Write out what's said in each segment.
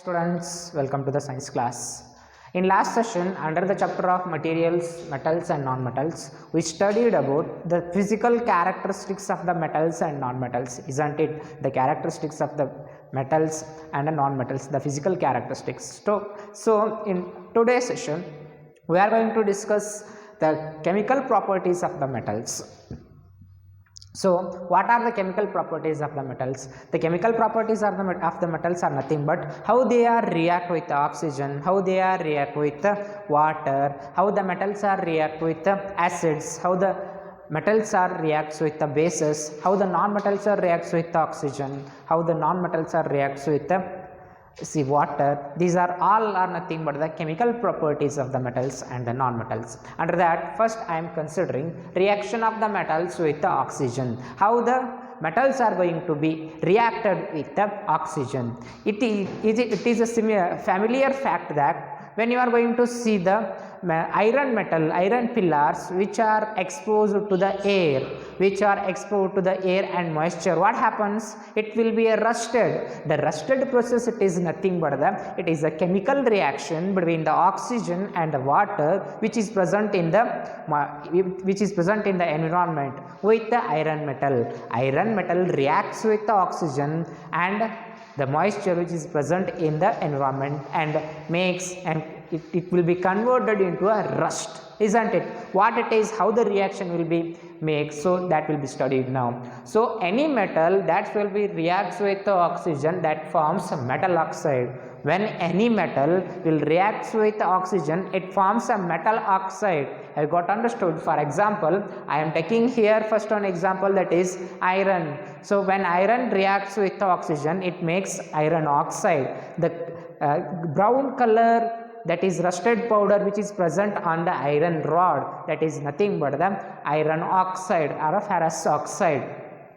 Students, welcome to the science class. In last session, under the chapter of materials, metals and non-metals, we studied about the physical characteristics of the metals and non-metals, isn't it? The characteristics of the metals and the non-metals, the physical characteristics. So in today's session, we are going to discuss the chemical properties of the metals. So, what are the chemical properties of the metals? The chemical properties of the metals are nothing but how they are react with the oxygen, how they are react with the water, how the metals are react with the acids, how the metals are reacts with the bases, how the non-metals are reacts with the oxygen, how the non-metals are reacts with the water. These are all are nothing but the chemical properties of the metals and the non-metals. Under that, first I am considering reaction of the metals with the oxygen, how the metals are going to be reacted with the oxygen. It is a familiar fact that when you are going to see the iron pillars which are exposed to the air, and moisture, what happens? It will be a rusted. The rusted process, it is nothing but it is a chemical reaction between the oxygen and the water which is present in the environment with the iron metal. Iron metal reacts with the oxygen and the moisture which is present in the environment and makes it will be converted into a rust, isn't it? What it is, how the reaction will be made, so that will be studied now. So any metal that will be reacts with the oxygen, that forms a metal oxide. When any metal will react with the oxygen, it forms a metal oxide. I got understood. For example, I am taking here first one example, that is iron. So when iron reacts with the oxygen, it makes iron oxide. The brown color, that is rusted powder which is present on the iron rod, that is nothing but the iron oxide or a ferrous oxide.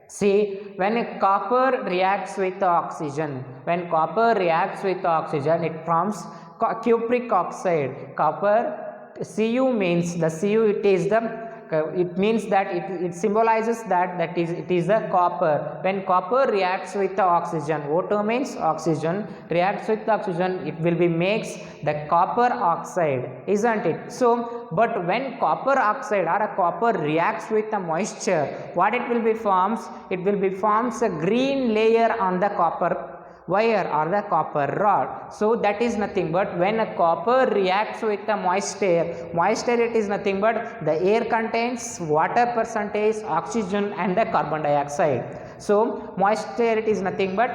See, when copper reacts with the oxygen, it forms cupric oxide. Copper, Cu means the Cu, it means that it symbolizes that it is the copper. When copper reacts with the oxygen, O2 means oxygen, reacts with the oxygen, it will be makes the copper oxide, isn't it? So, but when copper oxide or a copper reacts with the moisture, what it will be forms? It will be forms a green layer on the copper wire or the copper rod. So that is nothing but when a copper reacts with the moisture, it is nothing but the air contains water percentage, oxygen and the carbon dioxide. So moisture, it is nothing but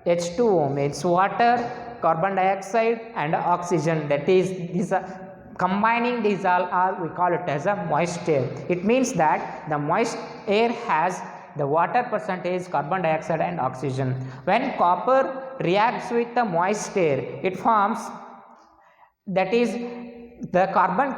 H2O means water, carbon dioxide and oxygen. That is, these are combining these all we call it as a moisture. It means that the moist air has the water percentage, carbon dioxide and oxygen. When copper reacts with the moisture, it forms, that is the carbon,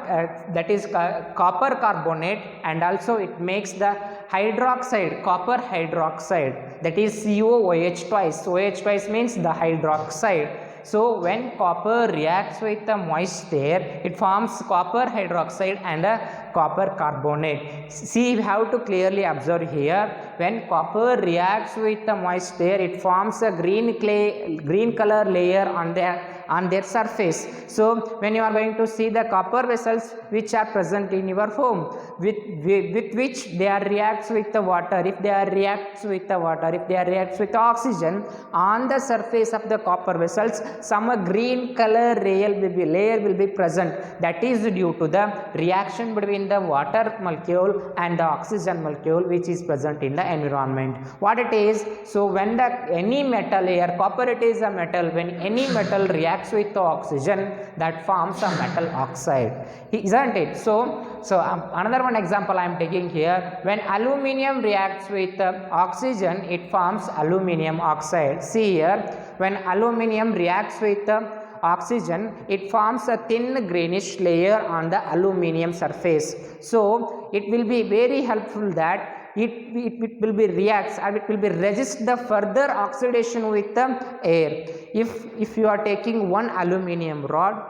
copper carbonate, and also it makes the hydroxide, copper hydroxide, that is COOH twice. OH twice means the hydroxide. So when copper reacts with the moisture, it forms copper hydroxide and a copper carbonate. See, we have to clearly observe here, when copper reacts with the moisture, it forms a green color layer on their surface. So when you are going to see the copper vessels which are present in your home, with which they are reacts with the water, if they are reacts with the oxygen, on the surface of the copper vessels, some green color layer will be present. That is due to the reaction between the water molecule and the oxygen molecule which is present in the environment. What it is? So when any metal here, copper, it is a metal, when any metal reacts with the oxygen, that forms a metal oxide, isn't it? So another one example I am taking here, when aluminium reacts with oxygen, it forms aluminium oxide. See here, when aluminium reacts with oxygen, it forms a thin greenish layer on the aluminium surface. So it will be very helpful that it will be reacts, and it will be resist the further oxidation with the air. If you are taking one aluminium rod,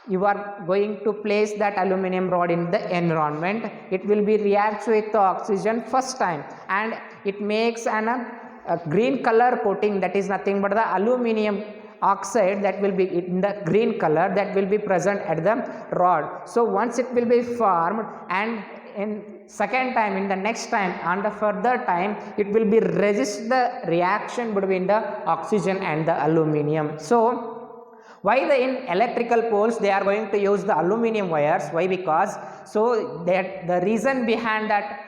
you are going to place that aluminium rod in the environment, it will be reacts with the oxygen first time, and it makes a green color coating, that is nothing but the aluminium oxide that will be in the green color that will be present at the rod. So once it will be formed, and in second time, in the next time, and the further time, it will be resist the reaction between the oxygen and the aluminum. So why in electrical poles they are going to use the aluminum wires? Why? Because so that the reason behind that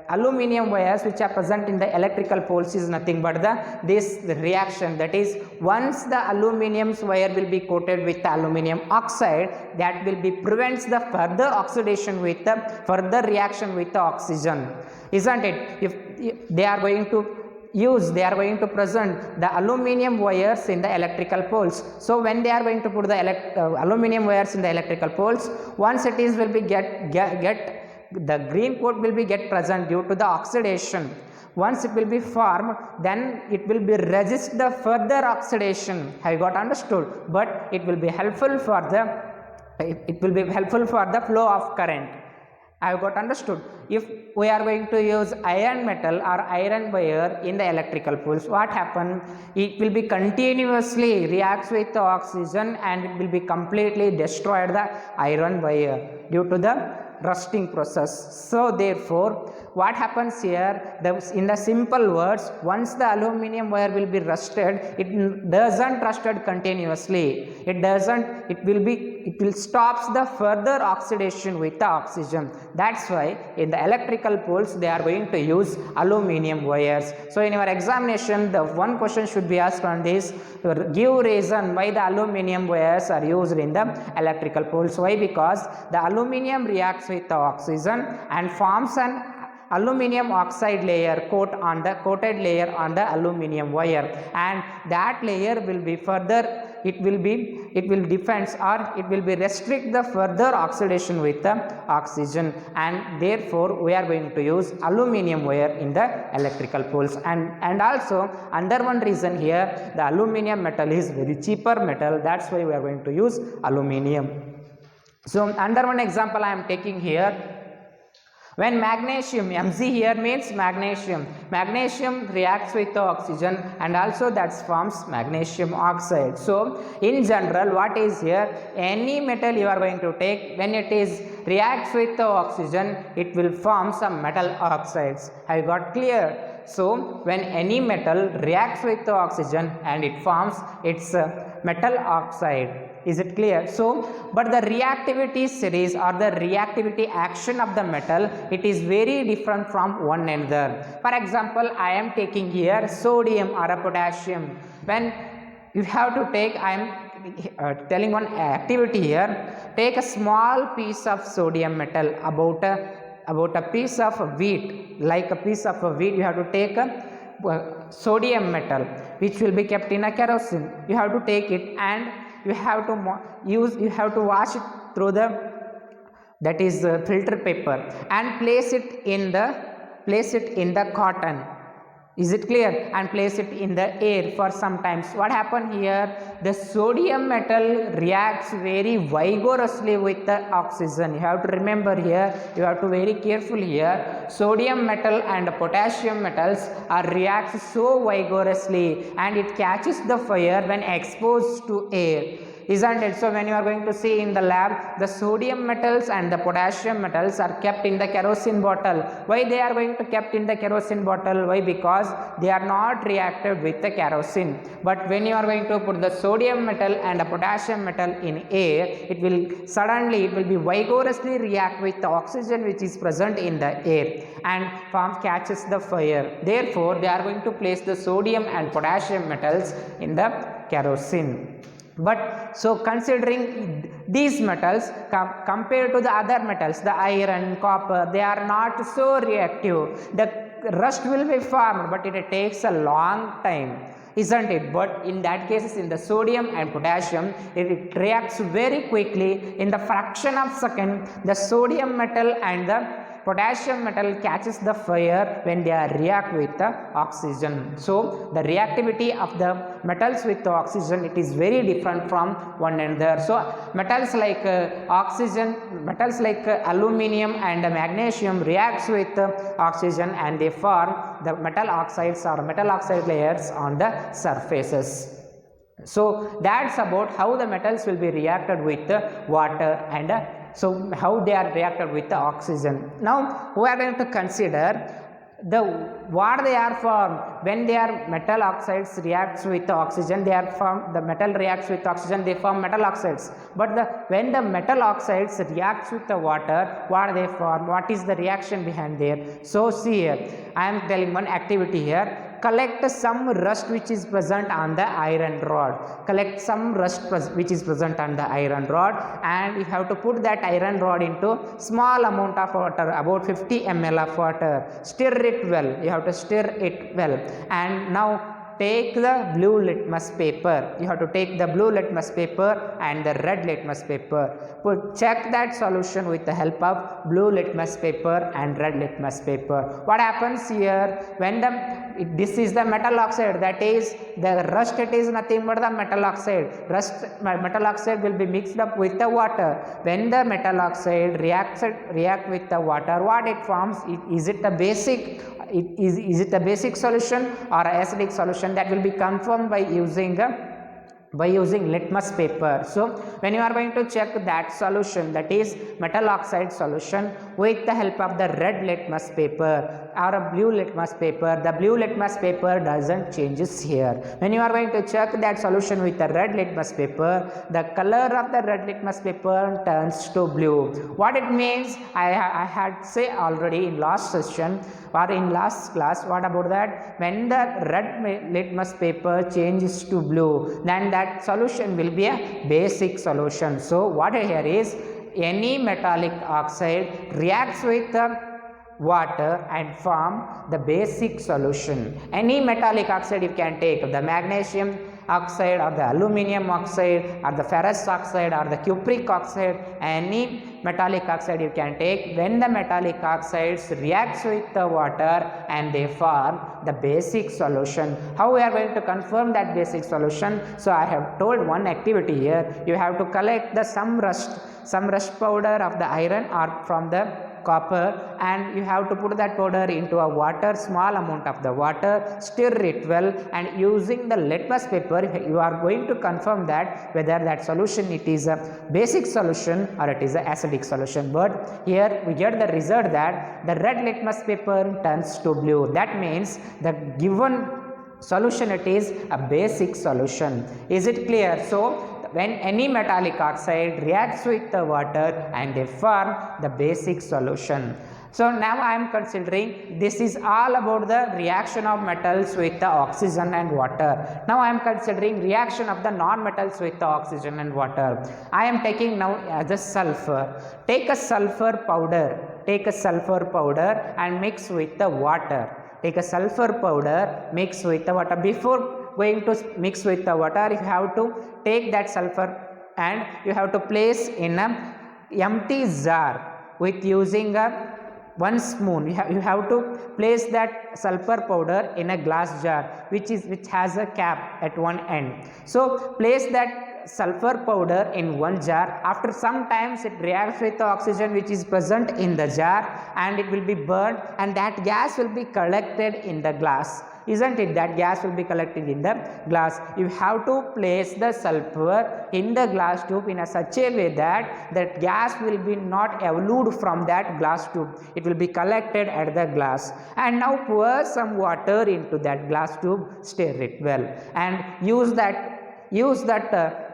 aluminum wires which are present in the electrical poles is nothing but this reaction, that is, once the aluminum wire will be coated with the aluminum oxide, that will be prevents the further oxidation with the further reaction with the oxygen, isn't it? If they are going to present the aluminum wires in the electrical poles. So when they are going to put the aluminum wires in the electrical poles, once it is will be get the green coat will be get present due to the oxidation. Once it will be formed, then it will be resist the further oxidation. Have you got understood? But it will be helpful for the flow of current. I have got understood. If we are going to use iron metal or iron wire in the electrical poles, what happen? It will be continuously reacts with the oxygen and it will be completely destroyed the iron wire due to the rusting process. So therefore, what happens here, in the simple words, once the aluminum wire will be rusted, it doesn't rusted continuously. It will stops the further oxidation with the oxygen. That's why in the electrical poles they are going to use aluminum wires. So in your examination, the one question should be asked on this: give reason why the aluminum wires are used in the electrical poles. Why? Because the aluminum reacts with the oxygen and forms an aluminum oxide layer coated layer on the aluminum wire, and that layer will be further it will defend or it will be restrict the further oxidation with the oxygen, and therefore we are going to use aluminum wire in the electrical poles. And also under one reason here, the aluminum metal is very cheaper metal, that's why we are going to use aluminum. So under one example I am taking here, when magnesium, Mg here means magnesium reacts with the oxygen and also that forms magnesium oxide. So in general, what is here, any metal you are going to take, when it is reacts with the oxygen, it will form some metal oxides. I got clear? So when any metal reacts with the oxygen and it forms its metal oxide. Is it clear? So, but the reactivity series or the reactivity action of the metal, it is very different from one another. For example, I am taking here sodium or a potassium. When you have to take, I am telling one activity here, take a small piece of sodium metal, about a piece of wheat, like a piece of wheat, you have to take a sodium metal which will be kept in a kerosene. You have to take it and you have to wash it through that is filter paper and place it in the cotton. Is it clear? And place it in the air for some time. So what happen here? The sodium metal reacts very vigorously with the oxygen. You have to remember here, you have to very careful here. Sodium metal and potassium metals react so vigorously and it catches the fire when exposed to air. Isn't it? So when you are going to see in the lab, the sodium metals and the potassium metals are kept in the kerosene bottle. Why they are going to kept in the kerosene bottle? Why? Because they are not reacted with the kerosene. But when you are going to put the sodium metal and the potassium metal in air, it will be vigorously react with the oxygen which is present in the air and catches the fire. Therefore, they are going to place the sodium and potassium metals in the kerosene. But so considering these metals compared to the other metals, the iron, copper, they are not so reactive. The rust will be formed, but it takes a long time, isn't it? But in that case, in the sodium and potassium, it reacts very quickly. In the fraction of second, the sodium metal and the potassium metal catches the fire when they are react with the oxygen. So the reactivity of the metals with the oxygen, it is very different from one another. So metals like aluminum and magnesium reacts with oxygen and they form the metal oxides or metal oxide layers on the surfaces. So that's about how the metals will be reacted with the water and so how they are reacted with the oxygen. Now we are going to consider the what they are formed when they are metal oxides reacts with the oxygen. They are formed, the metal reacts with oxygen, they form metal oxides. But when the metal oxides reacts with the water, what they form, what is the reaction behind there? So see here, I am telling one activity here. Collect some rust which is present on the iron rod. Collect some rust which is present on the iron rod, and you have to put that iron rod into small amount of water, about 50 ml of water. Stir it well. You have to stir it well. And now take the blue litmus paper. You have to take the blue litmus paper and the red litmus paper. Check that solution with the help of blue litmus paper and red litmus paper. What happens here when this is the metal oxide, that is the rust, it is nothing but the metal oxide. Metal oxide will be mixed up with the water. When the metal oxide react with the water, what it forms, is it a basic is it a basic solution or a acidic solution? That will be confirmed by using litmus paper. So when you are going to check that solution, that is metal oxide solution, with the help of the red litmus paper or a blue litmus paper, the blue litmus paper doesn't changes here. When you are going to check that solution with the red litmus paper, the color of the red litmus paper turns to blue. What it means, I had say already in last session or in last class. What about that? When the red litmus paper changes to blue, then that solution will be a basic solution. So what here is, any metallic oxide reacts with the water and form the basic solution. Any metallic oxide you can take, the magnesium oxide or the aluminum oxide or the ferrous oxide or the cupric oxide, any metallic oxide you can take. When the metallic oxides reacts with the water and they form the basic solution. How we are going to confirm that basic solution? So I have told one activity here. You have to collect the some rust powder of the iron or from the copper, and you have to put that powder into a water, small amount of the water, stir it well, and using the litmus paper you are going to confirm that whether that solution it is a basic solution or it is an acidic solution. But here we get the result that the red litmus paper turns to blue. That means the given solution it is a basic solution. Is it clear? So when any metallic oxide reacts with the water and they form the basic solution. So now I am considering, this is all about the reaction of metals with the oxygen and water. Now I am considering reaction of the non-metals with the oxygen and water. I am taking now as a sulfur. Take a sulfur powder and mix with the water. Take a sulfur powder, mix with the water. Before going to mix with the water, you have to take that sulfur and you have to place in a empty jar with using a 1 spoon. You have to place that sulfur powder in a glass jar which has a cap at one end. So place that sulfur powder in one jar. After some times it reacts with the oxygen which is present in the jar and it will be burned, and that gas will be collected in the glass. Isn't it? That gas will be collected in the glass. You have to place the sulfur in the glass tube in a such a way that that gas will be not evolved from that glass tube. It will be collected at the glass. And now pour some water into that glass tube, stir it well, and use that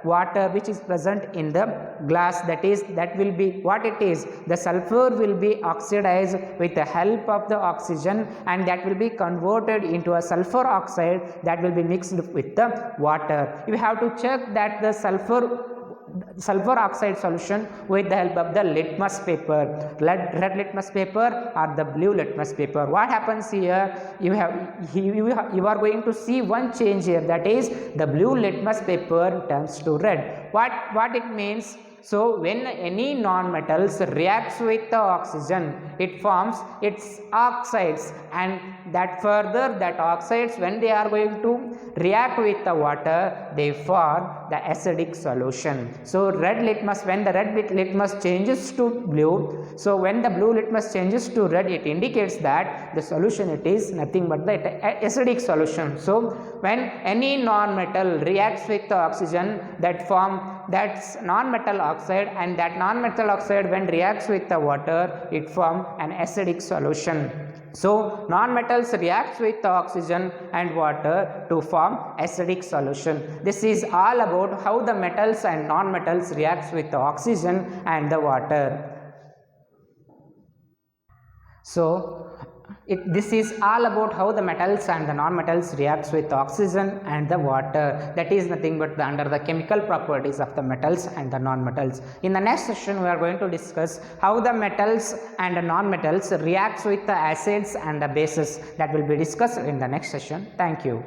water which is present in the glass, that will be what it is, the sulfur will be oxidized with the help of the oxygen, and that will be converted into a sulfur oxide that will be mixed with the water. You have to check that the sulfur oxide solution with the help of the litmus paper, red litmus paper or the blue litmus paper. What happens here? You are going to see one change here, that is the blue litmus paper turns to red. What it means? So when any non-metals reacts with the oxygen, it forms its oxides, and that further that oxides, when they are going to react with the water, they form the acidic solution. So red litmus, when the red litmus changes to blue, so when the blue litmus changes to red, it indicates that the solution, it is nothing but the acidic solution. So when any non-metal reacts with the oxygen, that form that's non-metal oxide, and that non-metal oxide when reacts with the water, it form an acidic solution. So non-metals reacts with the oxygen and water to form acidic solution. This is all about how the metals and non-metals reacts with the oxygen and the water. So this is all about how the metals and the non-metals reacts with oxygen and the water. That is nothing but under the chemical properties of the metals and the non-metals. In the next session, we are going to discuss how the metals and the non-metals reacts with the acids and the bases. That will be discussed in the next session. Thank you.